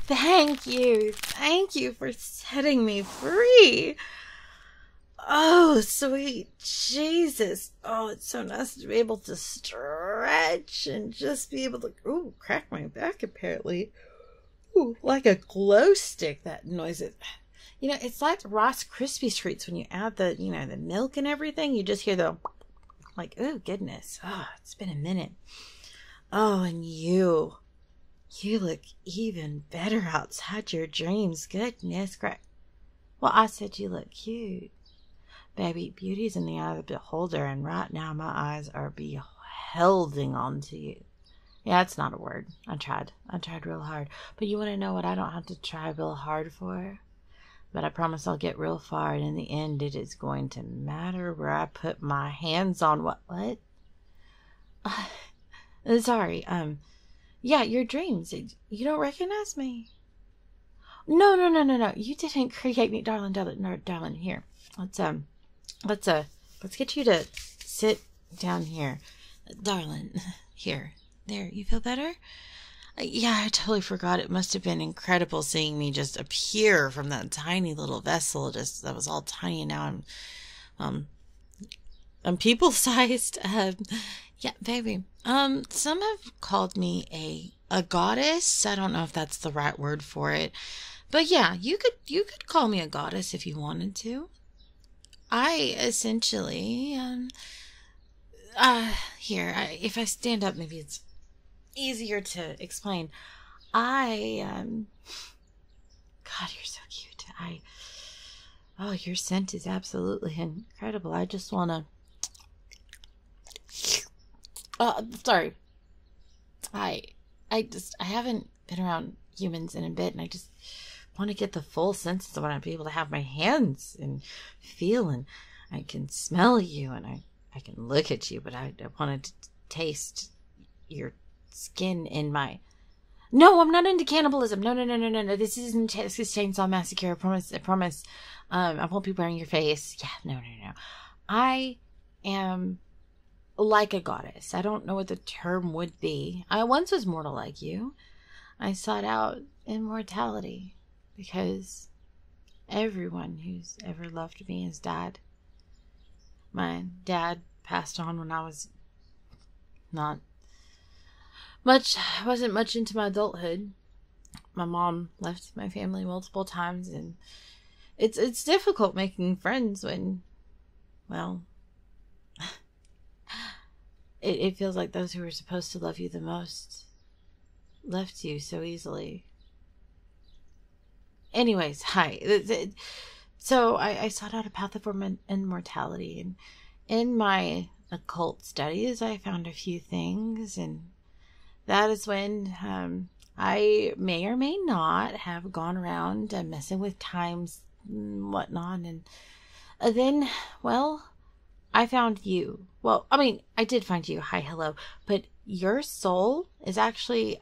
Thank you. Thank you for setting me free. Oh, sweet Jesus. Oh, it's so nice to be able to stretch and just be able to, ooh, crack my back apparently. Ooh, like a glow stick, that noise. You know, it's like Rice Krispie treats when you add the, you know, the milk and everything. You just hear the, like, oh, goodness. Oh, it's been a minute. Oh, and you look even better outside your dreams. Goodness, well, I said you look cute. Baby, beauty's in the eye of the beholder, and right now my eyes are beholding onto you. Yeah, it's not a word. I tried real hard. But you want to know what I don't have to try real hard for? But I promise I'll get real far, and in the end, it is going to matter where I put my hands on what? Sorry, yeah, your dreams. You don't recognize me. No. You didn't create me, darling. Here. Let's get you to sit down here. Darling, here. There, you feel better? Yeah, I totally forgot. It must have been incredible seeing me just appear from that tiny little vessel. Just, that was all tiny, and now I'm people-sized. Yeah, baby. Some have called me a goddess. I don't know if that's the right word for it. But yeah, you could call me a goddess if you wanted to. I essentially, if I stand up, maybe it's easier to explain. God, you're so cute. Oh, your scent is absolutely incredible. I just want to, sorry. I haven't been around humans in a bit, and I just want to get the full senses. I want to be able to have my hands and feel, and I can smell you, and I can look at you, but I wanted to taste your skin in my... No, I'm not into cannibalism. No. This isn't Texas Chainsaw Massacre. I promise. I won't be wearing your face. Yeah, no. I am like a goddess. I don't know what the term would be. I once was mortal like you. I sought out immortality because everyone who's ever loved me has died. My dad passed on when I was wasn't much into my adulthood. My mom left my family multiple times, and it's difficult making friends when, well, it feels like those who were supposed to love you the most left you so easily. Anyways, hi. So I sought out a path of immortality, and in my occult studies, I found a few things, and that is when I may or may not have gone around messing with times and whatnot, and then, well, I found you. Well, I mean, I did find you. Hi, hello. But your soul is actually,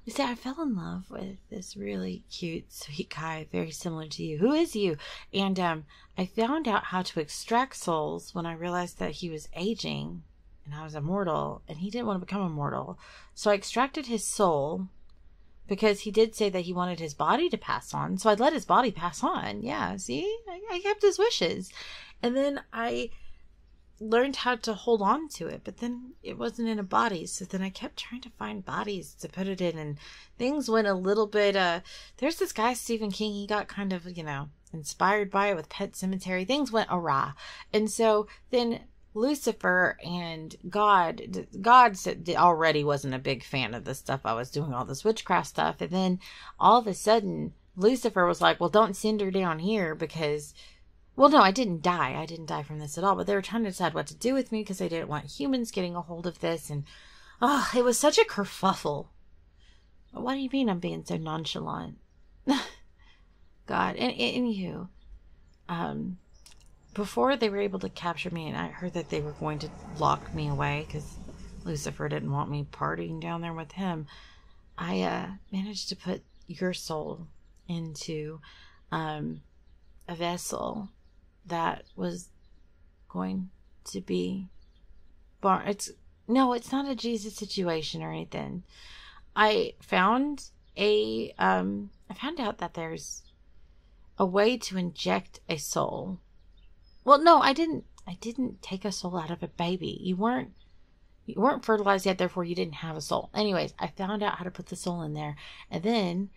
you see, I fell in love with this really cute, sweet guy, very similar to you. Who is you? And I found out how to extract souls when I realized that he was aging and I was immortal, and he didn't want to become immortal. So I extracted his soul because he did say that he wanted his body to pass on. So I'd let his body pass on. Yeah, see? I kept his wishes. And then I learned how to hold on to it, but then it wasn't in a body. So then I kept trying to find bodies to put it in, and things went a little bit, there's this guy, Stephen King, he got kind of, inspired by it with Pet Sematary. Things went awry. And so then Lucifer and God said, already wasn't a big fan of the stuff I was doing, all this witchcraft stuff. And then all of a sudden, Lucifer was like, well, don't send her down here because... Well, no, I didn't die. I didn't die from this at all. But they were trying to decide what to do with me because they didn't want humans getting a hold of this. And, it was such a kerfuffle. What do you mean I'm being so nonchalant? God. And you. Before they were able to capture me, and I heard that they were going to lock me away because Lucifer didn't want me partying down there with him, I managed to put your soul into a vessel that was going to be it's not a Jesus situation or anything. I found I found out that there's a way to inject a soul. Well, no, I didn't take a soul out of a baby. You weren't fertilized yet, therefore you didn't have a soul. Anyways, I found out how to put the soul in there and then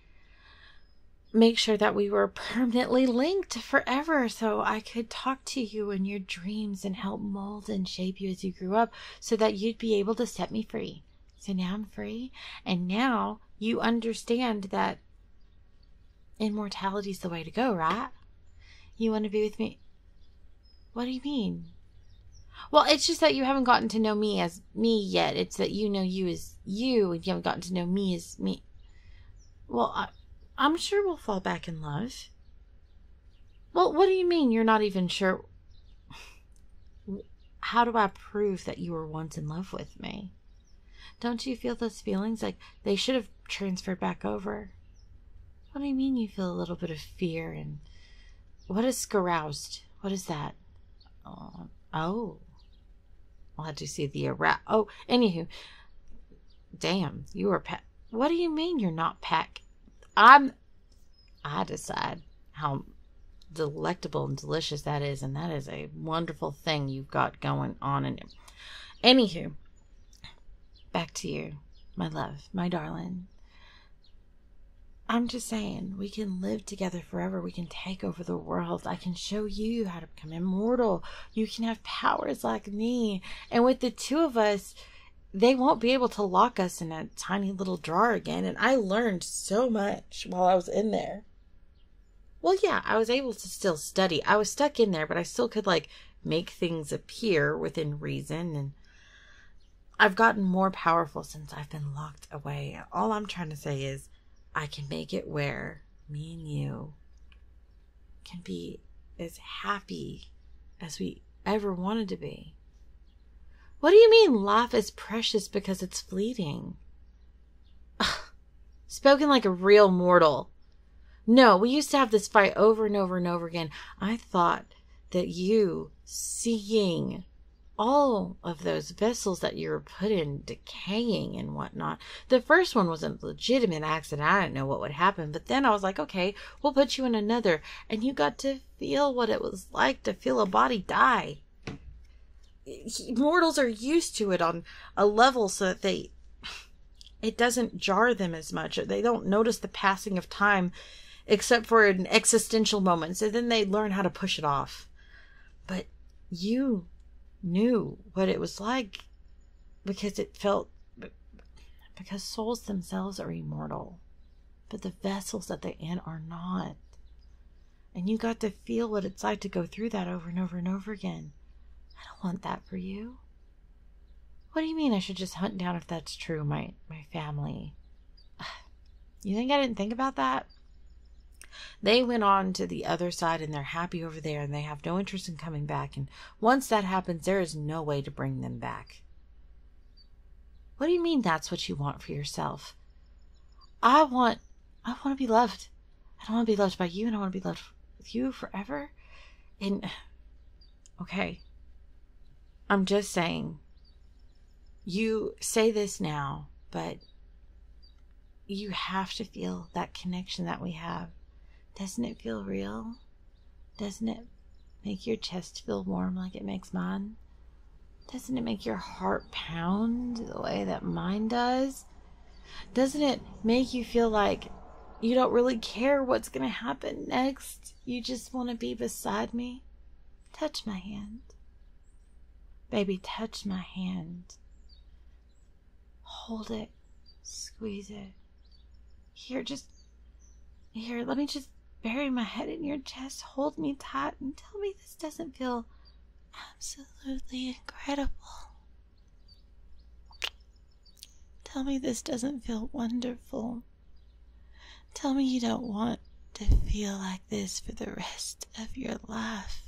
make sure that we were permanently linked forever, so I could talk to you in your dreams and help mold and shape you as you grew up so that you'd be able to set me free. So now I'm free, and now you understand that immortality is the way to go, right? You want to be with me? What do you mean? Well, it's just that you haven't gotten to know me as me yet. It's that you know you as you, and you haven't gotten to know me as me. Well, I'm sure we'll fall back in love. Well, what do you mean you're not even sure? How do I prove that you were once in love with me? Don't you feel those feelings like they should have transferred back over? What do you mean you feel a little bit of fear? And what is caroused? What is that? Oh, I'll have to see the Oh, anywho, damn, you are pack. What do you mean you're not pack? I decide how delectable and delicious that is, and that is a wonderful thing you've got going on. And anywho, back to you, my love, my darling. I'm just saying, we can live together forever. We can take over the world. I can show you how to become immortal. You can have powers like me. And with the two of us, they won't be able to lock us in a tiny little drawer again. And I learned so much while I was in there. Well, yeah, I was able to still study. I was stuck in there, but I still could, like, make things appear within reason. And I've gotten more powerful since I've been locked away. All I'm trying to say is I can make it where me and you can be as happy as we ever wanted to be. What do you mean life is precious because it's fleeting? Spoken like a real mortal. No, we used to have this fight over and over and over again. I thought that you seeing all of those vessels that you were put in decaying and whatnot. The first one was a legitimate accident. I didn't know what would happen. But then I was like, okay, we'll put you in another. And you got to feel what it was like to feel a body die. Mortals are used to it on a level so that it doesn't jar them as much. They don't notice the passing of time except for an existential moment. So then they learn how to push it off. But you knew what it was like because souls themselves are immortal, but the vessels that they're in are not. And you got to feel what it's like to go through that over and over and over again. I don't want that for you. What do you mean I should just hunt down, if that's true, my family? You think I didn't think about that? They went on to the other side and they're happy over there and they have no interest in coming back. And once that happens, there is no way to bring them back. What do you mean that's what you want for yourself? I want to be loved. I don't want to be loved by you, and I want to be loved with you forever. And okay, I'm just saying, you say this now, but you have to feel that connection that we have. Doesn't it feel real? Doesn't it make your chest feel warm like it makes mine? Doesn't it make your heart pound the way that mine does? Doesn't it make you feel like you don't really care what's going to happen next? You just want to be beside me? Touch my hand. Baby, touch my hand. Hold it. Squeeze it. Here, let me just bury my head in your chest. Hold me tight and tell me this doesn't feel absolutely incredible. Tell me this doesn't feel wonderful. Tell me you don't want to feel like this for the rest of your life.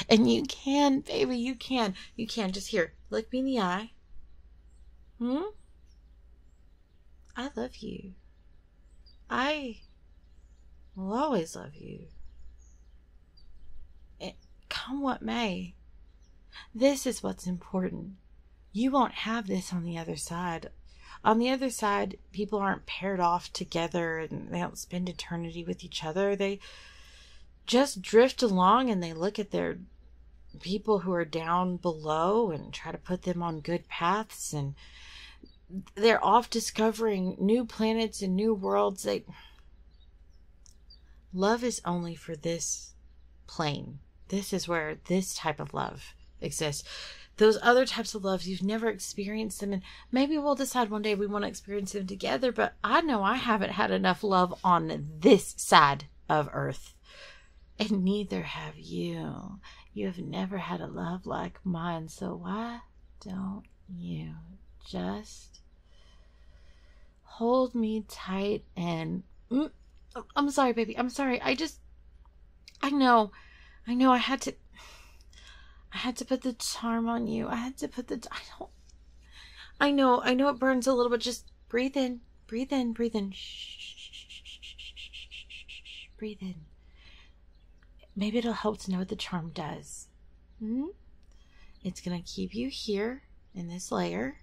And you can, baby, you can. You can. Just here, look me in the eye. I love you. I will always love you. Come what may. This is what's important. You won't have this on the other side. On the other side, people aren't paired off together and they don't spend eternity with each other. They just drift along and they look at their people who are down below and try to put them on good paths, and they're off discovering new planets and new worlds. Love is only for this plane. This is where this type of love exists. Those other types of loves, you've never experienced them, and maybe we'll decide one day we want to experience them together, but I know I haven't had enough love on this side of Earth, and neither have you. You have never had a love like mine, so why don't you just hold me tight and... I'm sorry, baby. I'm sorry. I know I had to put the charm on you. I had to put the... I know it burns a little bit. Just breathe in. Breathe in. Breathe in. Shh. Breathe in. Maybe it'll help to know what the charm does. It's going to keep you here in this layer,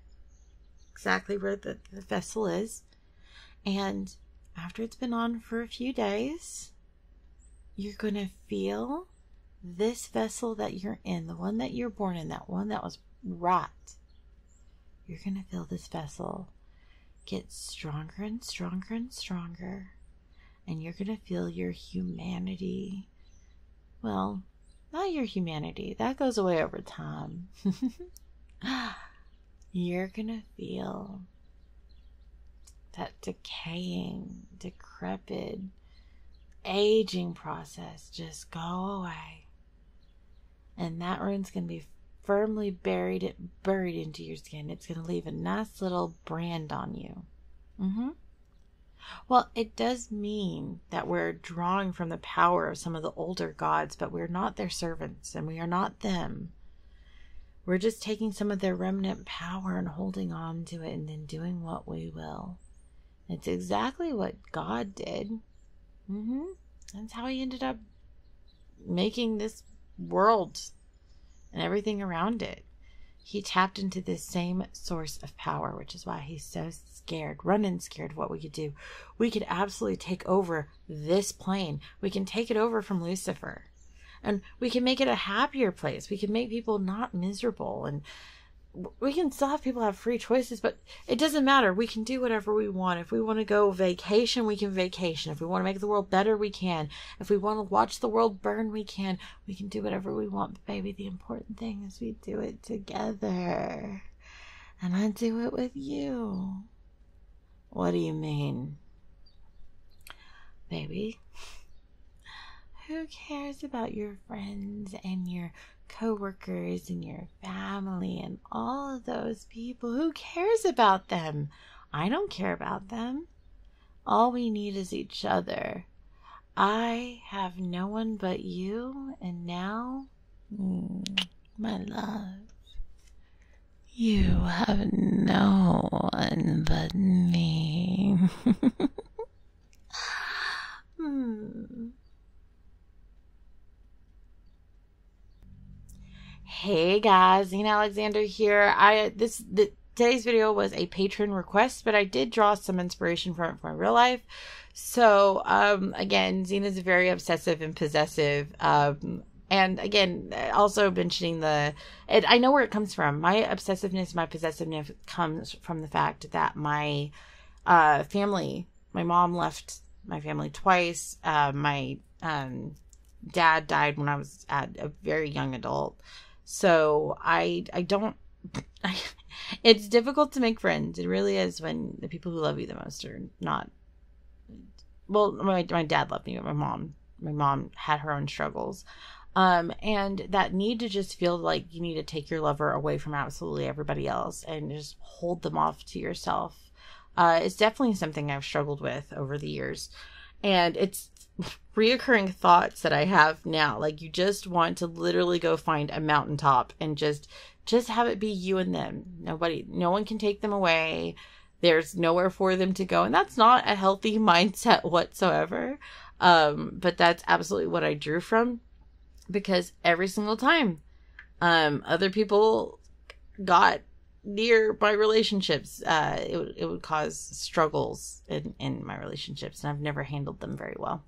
exactly where the vessel is. And after it's been on for a few days, you're going to feel this vessel that you're in, the one that you're born in, that one that was right. You're going to feel this vessel get stronger and stronger and stronger. And you're going to feel your humanity. Well, not your humanity. That goes away over time. You're going to feel that decaying, decrepit, aging process just go away. And that rune's going to be firmly buried into your skin. It's going to leave a nice little brand on you. Well, it does mean that we're drawing from the power of some of the older gods, but we're not their servants and we are not them. We're just taking some of their remnant power and holding on to it and then doing what we will. It's exactly what God did. That's how he ended up making this world and everything around it. He tapped into this same source of power, which is why he's so scared, running scared of what we could do. We could absolutely take over this plane. We can take it over from Lucifer. And we can make it a happier place. We can make people not miserable. And we can still have people have free choices, but it doesn't matter. We can do whatever we want. If we want to go vacation, we can vacation. If we want to make the world better, we can. If we want to watch the world burn, we can. We can do whatever we want. But baby, the important thing is we do it together. And I do it with you. What do you mean? Baby, who cares about your friends and your co-workers and your family and all of those people? Who cares about them? I don't care about them. All we need is each other. I have no one but you, and now, my love, you have no one but me. Hey guys, Zena Alexander here. Today's video was a patron request, but I did draw some inspiration from it from my real life. So again, Zena's very obsessive and possessive. And again, also mentioning I know where it comes from. My obsessiveness, my possessiveness comes from the fact that my family, my mom left my family twice. My dad died when I was at a very young adult. So it's difficult to make friends. It really is when the people who love you the most are not, well, my dad loved me, but my mom had her own struggles. And that need to just feel like you need to take your lover away from absolutely everybody else and just hold them off to yourself. It's definitely something I've struggled with over the years. And it's reoccurring thoughts that I have now. Like, you just want to literally go find a mountaintop and just have it be you and them. No one can take them away. There's nowhere for them to go. And that's not a healthy mindset whatsoever. But that's absolutely what I drew from, because every single time, other people got near my relationships. It would cause struggles in my relationships, and I've never handled them very well.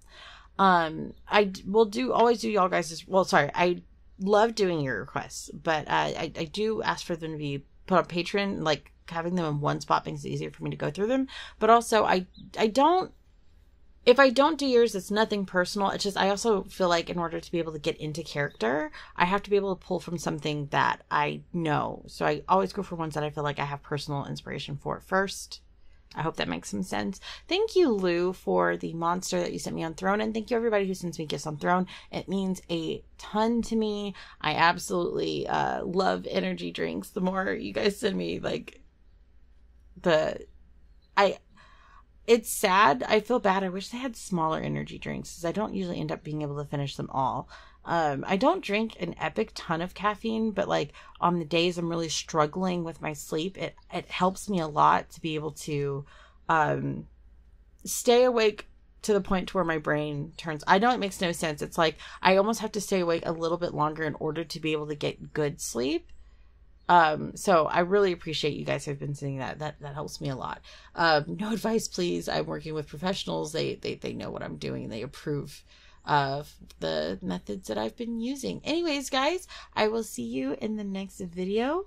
I will always do y'all guys. Well, sorry, I love doing your requests, but I do ask for them to be put on Patreon. Like, having them in one spot makes it easier for me to go through them. But also, I don't. If I don't do yours, it's nothing personal. It's just, I also feel like in order to be able to get into character, I have to be able to pull from something that I know. So I always go for ones that I feel like I have personal inspiration for first. I hope that makes some sense. Thank you, Lou, for the monster that you sent me on Throne. And thank you, everybody who sends me gifts on Throne. It means a ton to me. I absolutely love energy drinks. The more you guys send me, like, it's sad. I feel bad. I wish they had smaller energy drinks, because I don't usually end up being able to finish them all. I don't drink an epic ton of caffeine, but like on the days I'm really struggling with my sleep, it helps me a lot to be able to stay awake to the point to where my brain turns. I know it makes no sense. It's like I almost have to stay awake a little bit longer in order to be able to get good sleep. So I really appreciate you guys have been saying that. That helps me a lot. No advice, please. I'm working with professionals. They know what I'm doing, and they approve of the methods that I've been using. Anyways, guys, I will see you in the next video.